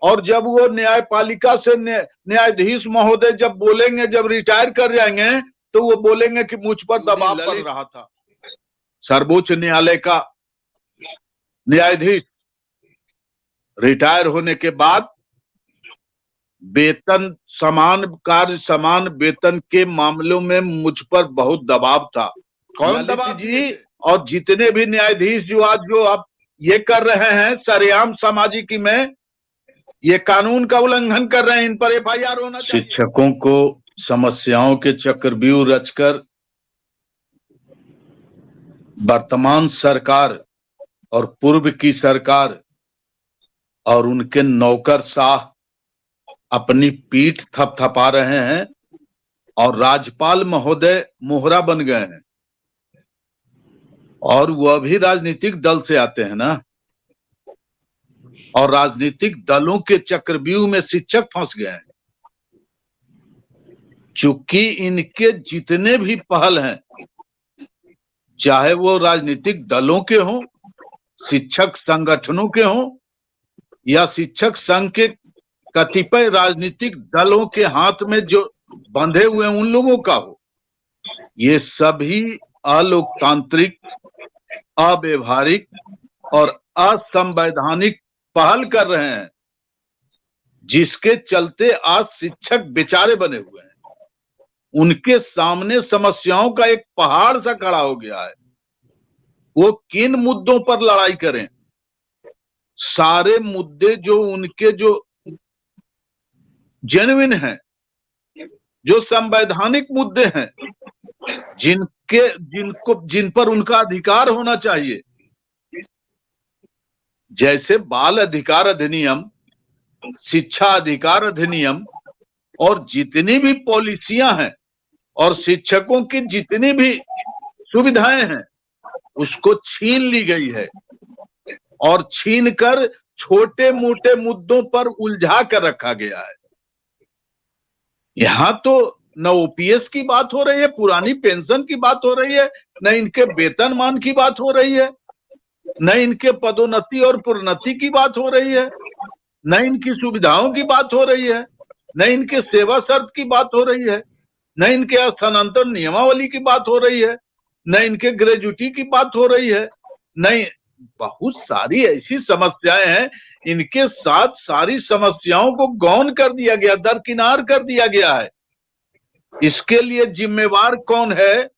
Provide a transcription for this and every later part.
और जब वो न्यायपालिका से न्यायाधीश महोदय जब बोलेंगे, जब रिटायर कर जाएंगे, तो वो बोलेंगे कि मुझ पर दबाव पड़ रहा था। सर्वोच्च न्यायालय का न्यायाधीश रिटायर होने के बाद वेतन, समान कार्य समान वेतन के मामलों में मुझ पर बहुत दबाव था। कौन दबाव जी? और जितने भी न्यायाधीश जो आज जो अब ये कर रहे हैं सरेआम सामाजिकी में, ये कानून का उल्लंघन कर रहे हैं, इन पर एफआईआर होना चाहिए। शिक्षकों को समस्याओं के चक्रव्यूह रचकर वर्तमान सरकार और पूर्व की सरकार और उनके नौकरशाह अपनी पीठ थपथपा रहे हैं और राज्यपाल महोदय मोहरा बन गए हैं। और वह भी राजनीतिक दल से आते हैं ना, और राजनीतिक दलों के चक्रव्यूह में शिक्षक फंस गए हैं। चूंकि इनके जितने भी पहल हैं, चाहे वो राजनीतिक दलों के हों, शिक्षक संगठनों के हों, या शिक्षक संघ के कतिपय राजनीतिक दलों के हाथ में जो बंधे हुए हैं उन लोगों का हो, ये सभी अलोकतांत्रिक, अव्यवहारिक और असंवैधानिक पहल कर रहे हैं, जिसके चलते आज शिक्षक बेचारे बने हुए हैं। उनके सामने समस्याओं का एक पहाड़ सा खड़ा हो गया है। वो किन मुद्दों पर लड़ाई करें? सारे मुद्दे जो उनके जो जेन्युइन हैं, जो संवैधानिक मुद्दे हैं, जिन पर उनका अधिकार होना चाहिए, जैसे बाल अधिकार अधिनियम, शिक्षा अधिकार अधिनियम और जितनी भी पॉलिसियां हैं और शिक्षकों की जितनी भी सुविधाएं हैं, उसको छीन ली गई है और छीन कर छोटे मोटे मुद्दों पर उलझा कर रखा गया है। यहां तो न ओपीएस की बात हो रही है, पुरानी पेंशन की बात हो रही है, न इनके वेतनमान की बात हो रही है, न इनके पदोन्नति और प्रोन्नति की बात हो रही है, न इनकी सुविधाओं की बात हो रही है, न इनके सेवा शर्त की बात हो रही है, न इनके स्थानांतरण नियमावली की बात हो रही है, न इनके ग्रेजुटी की बात हो रही है, नहीं, बहुत सारी ऐसी समस्याएं हैं। इनके साथ सारी समस्याओं को गौन कर दिया गया, दरकिनार कर दिया गया है। इसके लिए जिम्मेवार कौन है,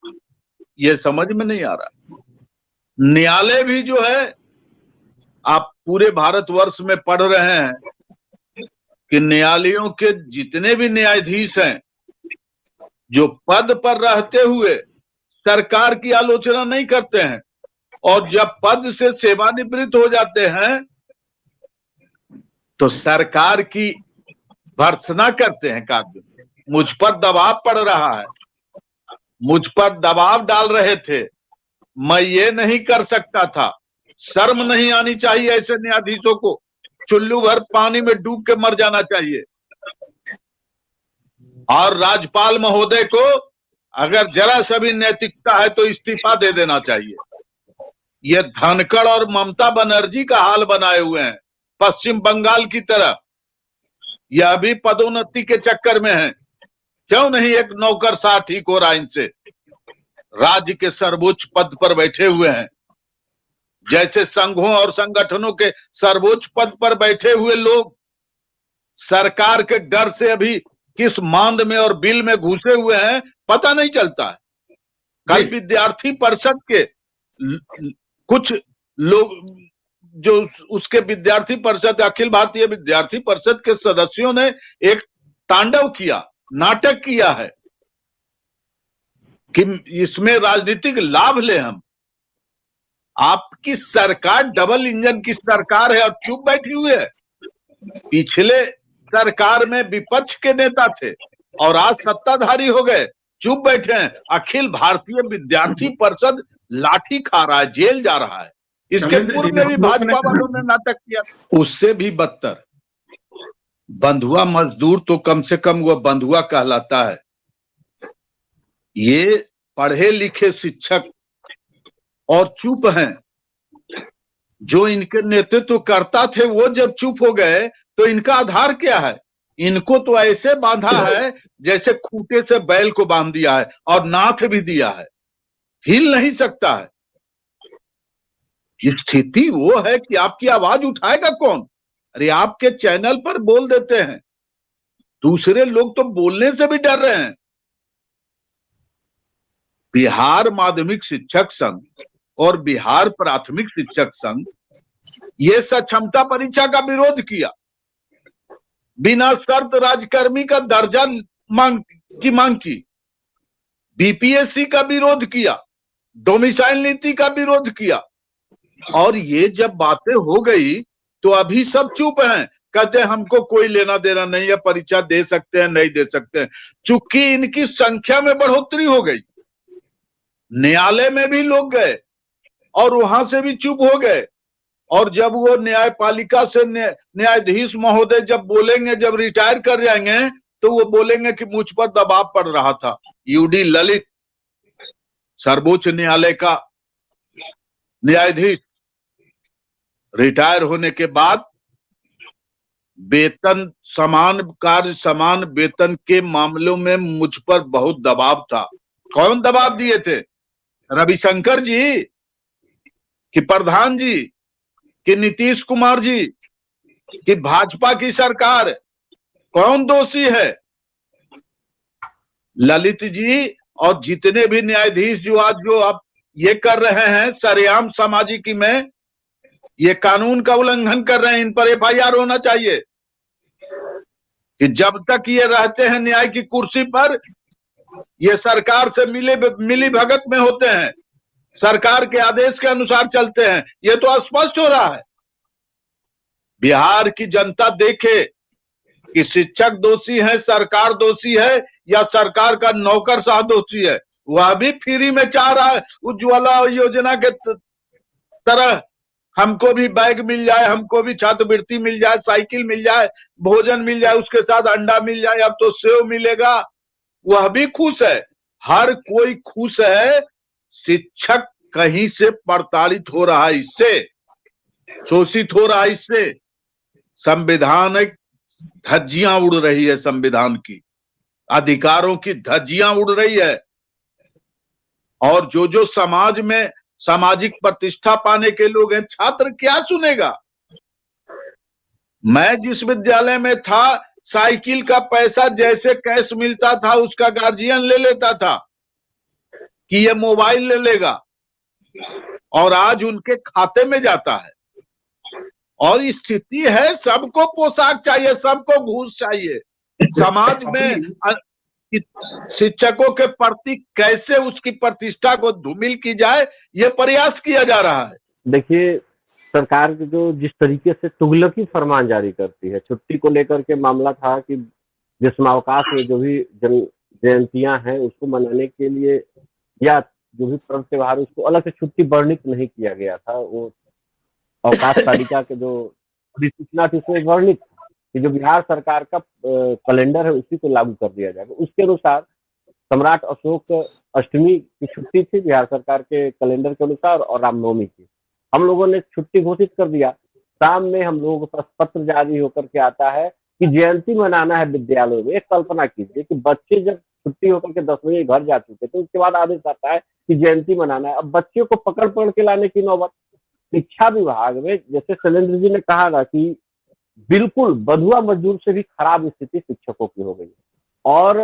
ये समझ में नहीं आ रहा। न्यायालय भी जो है, आप पूरे भारतवर्ष में पढ़ रहे हैं कि न्यायालयों के जितने भी न्यायाधीश हैं, जो पद पर रहते हुए सरकार की आलोचना नहीं करते हैं, और जब पद से सेवानिवृत्त हो जाते हैं तो सरकार की भर्त्सना करते हैं। कार्य मुझ पर दबाव पड़ रहा है, मुझ पर दबाव डाल रहे थे, मैं ये नहीं कर सकता था। शर्म नहीं आनी चाहिए ऐसे न्यायाधीशों को, चुल्लू भर पानी में डूब के मर जाना चाहिए। और राज्यपाल महोदय को अगर जरा सा भी नैतिकता है तो इस्तीफा दे देना चाहिए। ये धनखड़ और ममता बनर्जी का हाल बनाए हुए हैं, पश्चिम बंगाल की तरह। यह भी पदोन्नति के चक्कर में है। क्यों नहीं एक नौकरशाह ठीक हो रहा इनसे? राज्य के सर्वोच्च पद पर बैठे हुए हैं, जैसे संघों और संगठनों के सर्वोच्च पद पर बैठे हुए लोग सरकार के डर से अभी किस मांद में और बिल में घुसे हुए हैं पता नहीं चलता है। कल विद्यार्थी परिषद के कुछ लोग, जो उसके विद्यार्थी परिषद, अखिल भारतीय विद्यार्थी परिषद के सदस्यों ने एक तांडव किया, नाटक किया है कि इसमें राजनीतिक लाभ ले हम। आपकी सरकार डबल इंजन की सरकार है और चुप बैठी हुई है। पिछले सरकार में विपक्ष के नेता थे और आज सत्ताधारी हो गए, चुप बैठे हैं। अखिल भारतीय विद्यार्थी परिषद लाठी खा रहा है, जेल जा रहा है। इसके पूर्व में भी भाजपा वालों ने नाटक किया। उससे भी बदतर बंधुआ मजदूर, तो कम से कम वह बंधुआ कहलाता है। ये पढ़े लिखे शिक्षक और चुप हैं। जो इनके नेतृत्व करता थे वो जब चुप हो गए तो इनका आधार क्या है? इनको तो ऐसे बांधा है जैसे खूंटे से बैल को बांध दिया है और नाथ भी दिया है, हिल नहीं सकता है। स्थिति वो है कि आपकी आवाज उठाएगा कौन? अरे आपके चैनल पर बोल देते हैं, दूसरे लोग तो बोलने से भी डर रहे हैं। बिहार माध्यमिक शिक्षक संघ और बिहार प्राथमिक शिक्षक संघ ये सक्षमता परीक्षा का विरोध किया, बिना शर्त राजकर्मी का दर्जा मांग की, बीपीएससी का विरोध किया, डोमिसाइल नीति का विरोध किया। और ये जब बातें हो गई तो अभी सब चुप हैं, कहते हैं हमको कोई लेना देना नहीं है, परीक्षा दे सकते हैं नहीं दे सकते हैं। चूंकि इनकी संख्या में बढ़ोतरी हो गई, न्यायालय में भी लोग गए और वहां से भी चुप हो गए। और जब वो न्यायपालिका से न्यायाधीश महोदय जब बोलेंगे, जब रिटायर कर जाएंगे, तो वो बोलेंगे कि मुझ पर दबाव पड़ रहा था। यूडी ललित सर्वोच्च न्यायालय का न्यायाधीश रिटायर होने के बाद वेतन, समान कार्य समान वेतन के मामलों में मुझ पर बहुत दबाव था। कौन दबाव दिए थे? रविशंकर जी कि प्रधान जी कि नीतीश कुमार जी कि भाजपा की सरकार? कौन दोषी है? ललित जी और जितने भी न्यायाधीश जो आज जो अब ये कर रहे हैं सरेआम सामाजिकी में, ये कानून का उल्लंघन कर रहे हैं, इन पर एफआईआर होना चाहिए। कि जब तक ये रहते हैं न्याय की कुर्सी पर, ये सरकार से मिली भगत में होते हैं, सरकार के आदेश के अनुसार चलते हैं। ये तो स्पष्ट हो रहा है। बिहार की जनता देखे कि शिक्षक दोषी है, सरकार दोषी है, या सरकार का नौकरशाह दोषी है। वह भी फ्री में चाह रहा है, उज्ज्वला योजना के तरह हमको भी बैग मिल जाए, हमको भी छात्रवृत्ति मिल जाए, साइकिल मिल जाए, भोजन मिल जाए, उसके साथ अंडा मिल जाए, अब तो सेव मिलेगा। वह भी खुश है, हर कोई खुश है। शिक्षक कहीं से प्रताड़ित हो रहा है, इससे शोषित हो रहा है, इससे संवैधानिक धज्जियां उड़ रही है, संविधान की अधिकारों की धज्जियां उड़ रही है। और जो जो समाज में सामाजिक प्रतिष्ठा पाने के लोग हैं, छात्र क्या सुनेगा? मैं जिस विद्यालय में था, साइकिल का पैसा जैसे कैश मिलता था उसका गार्जियन ले लेता था कि ये मोबाइल ले लेगा, और आज उनके खाते में जाता है। और स्थिति है सबको पोशाक चाहिए, सबको घूस चाहिए। समाज में शिक्षकों के प्रति कैसे उसकी प्रतिष्ठा को धूमिल की जाए, ये प्रयास किया जा रहा है। देखिए, सरकार जो जिस तरीके से तुगलकी फरमान जारी करती है, छुट्टी को लेकर के मामला था कि ग्रीष्मावकाश में जो भी जयंतियां हैं उसको मनाने के लिए या जो भी पर्व त्योहार उसको अलग से छुट्टी वर्णित नहीं किया गया था। वो अवकाश तालिका के जो अधिसूचना थी उसमें वर्णित कि जो बिहार सरकार का कैलेंडर है उसी को लागू कर दिया जाएगा। उसके अनुसार सम्राट अशोक अष्टमी की छुट्टी थी बिहार सरकार के कैलेंडर के अनुसार, और रामनवमी की। हम लोगों ने छुट्टी घोषित कर दिया। शाम में हम लोगों के पास पत्र जारी होकर के आता है कि जयंती मनाना है विद्यालयों में। एक कल्पना कीजिए कि बच्चे जब छुट्टी होकर के 10 बजे घर जा चुके थे, उसके बाद आदेश आता है कि जयंती मनाना है। अब बच्चे को पकड़ के लाने की नौबत। शिक्षा विभाग में, जैसे शैलेंद्र जी ने कहा ना कि बिल्कुल बंधुआ मजदूर से भी खराब स्थिति शिक्षकों की हो गई। और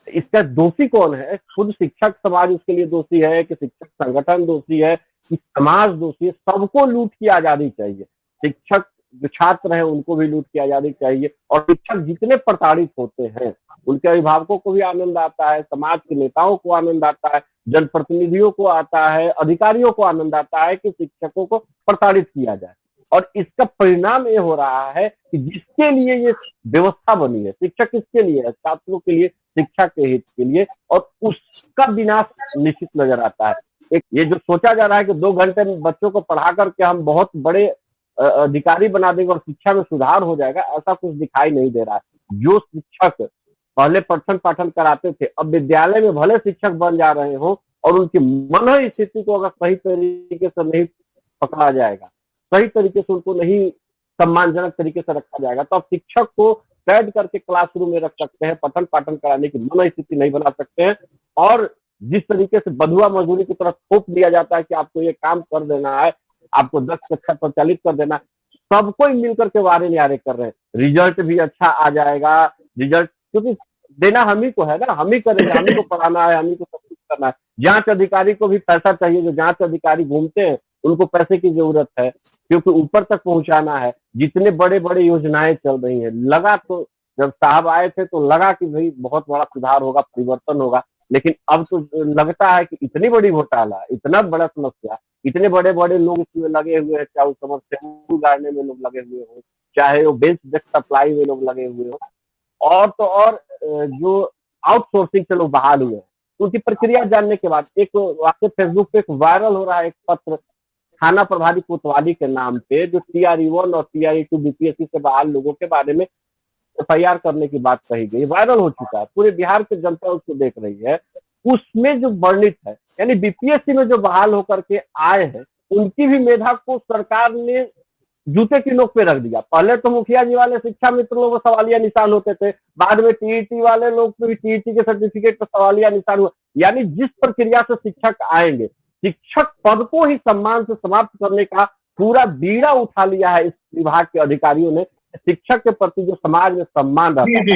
इसका दोषी कौन है? खुद शिक्षक समाज उसके लिए दोषी है, कि शिक्षक संगठन दोषी है, कि समाज दोषी है। सबको लूट की आजादी चाहिए। शिक्षक जो छात्र हैं उनको भी लूट की आजादी चाहिए। और शिक्षक जितने प्रताड़ित होते हैं उनके अभिभावकों को भी आनंद आता है, समाज के नेताओं को आनंद आता है, जनप्रतिनिधियों को आता है, अधिकारियों को आनंद आता है कि शिक्षकों को प्रताड़ित किया जाए। और इसका परिणाम ये हो रहा है कि जिसके लिए ये व्यवस्था बनी है, शिक्षक किसके लिए है? छात्रों के लिए, शिक्षा के हित के लिए, और उसका विनाश निश्चित नजर आता है। एक ये जो सोचा जा रहा है कि 2 घंटे में बच्चों को पढ़ा करके हम बहुत बड़े अधिकारी बना देंगे और शिक्षा में सुधार हो जाएगा, ऐसा कुछ दिखाई नहीं दे रहा है। जो शिक्षक पहले पठन पाठन कराते थे, अब विद्यालय में भले शिक्षक बन जा रहे हो, और उनकी मन स्थिति को अगर सही तरीके से नहीं पकड़ा जाएगा, सही तरीके से उनको नहीं सम्मानजनक तरीके से रखा जाएगा। तो आप शिक्षक को कैद करके क्लासरूम में रख सकते हैं, पठन पाठन कराने की मन स्थिति नहीं बना सकते हैं। और जिस तरीके से बधुआ मजदूरी की तरफ थोप दिया जाता है कि आपको ये काम कर देना है, आपको 10 कक्षा संचालित कर देना, सबको मिलकर के वारे न्यारे कर रहे हैं। रिजल्ट भी अच्छा आ जाएगा, रिजल्ट क्योंकि देना हम ही को है ना, हम ही करेंगे, हम ही को पढ़ाना है, हम ही को सब कुछ करना है। जांच अधिकारी को भी पैसा चाहिए, जो जांच अधिकारी घूमते हैं उनको पैसे की जरूरत है, क्योंकि ऊपर तक पहुंचाना है। जितने बड़े बड़े योजनाएं चल रही है, लगा तो जब साहब आए थे तो लगा कि भाई बहुत बड़ा सुधार होगा, परिवर्तन होगा, लेकिन अब तो लगता है कि इतनी बड़ी घोटाला, इतना बड़ा समस्या, इतने बड़े बड़े लोग इसमें लगे हुए हैं, चाहे उस समस्या गाड़ने में लोग लगे हुए हो, चाहे वो बेंच डेस्क सप्लाई में लोग लगे हुए हो, और तो और जो आउटसोर्सिंग से लोग बहाल हुए हैं, उनकी प्रक्रिया जानने के बाद एक वाकई फेसबुक पे एक वायरल हो रहा है एक पत्र थाना प्रभारी कोतवाली के नाम पे, जो TRE-1 और TRE-2 BPSC से बहाल लोगों के बारे में FIR करने की बात कही गई, वायरल हो चुका है, पूरे बिहार की जनता उसको देख रही है। उसमें जो वर्णित है, यानी BPSC में जो बहाल होकर के आए हैं, उनकी भी मेधा को सरकार ने जूते की नोक पे रख दिया। पहले तो मुखिया जी वाले शिक्षा मित्र लोगों को सवालिया निशान होते थे, बाद में TET वाले लोग पे भी TET के सर्टिफिकेट पर सवालिया निशान हुआ। यानी जिस प्रक्रिया से शिक्षक आएंगे, शिक्षक पद को ही सम्मान से समाप्त करने का पूरा बीड़ा उठा लिया है इस विभाग के अधिकारियों ने। शिक्षक के प्रति जो समाज में सम्मान रहता है